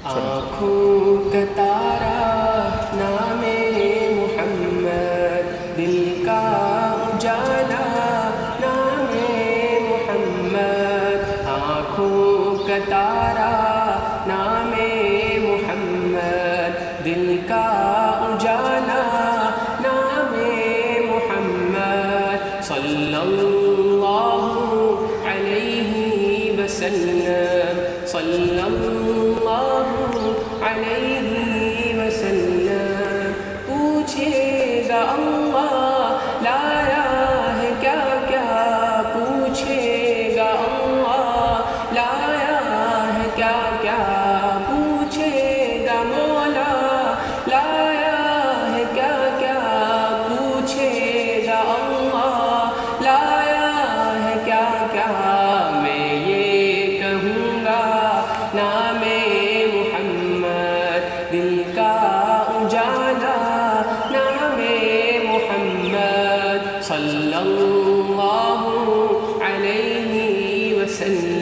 آنکھوں کا تارا نام محمد، دل کا اجالا نام محمد، آنکھوں کا تارا نام محمد، دل کا اجالا نام محمد، صلی اللہ علیہ وسلم، صلی اللہ علیہ وسلم۔ پوچھے گا اللہ لایا ہے کیا کیا، پوچھے گا اللہ لایا ہے کیا کیا، پوچھے گا مولا لایا ہے کیا کیا، پوچھے گا اللہ لایا ہے کیا کیا۔ میں یہ کہوں گا نام محمد، دل کا اجالا نام محمد، صلی اللہ علیہ وسلم۔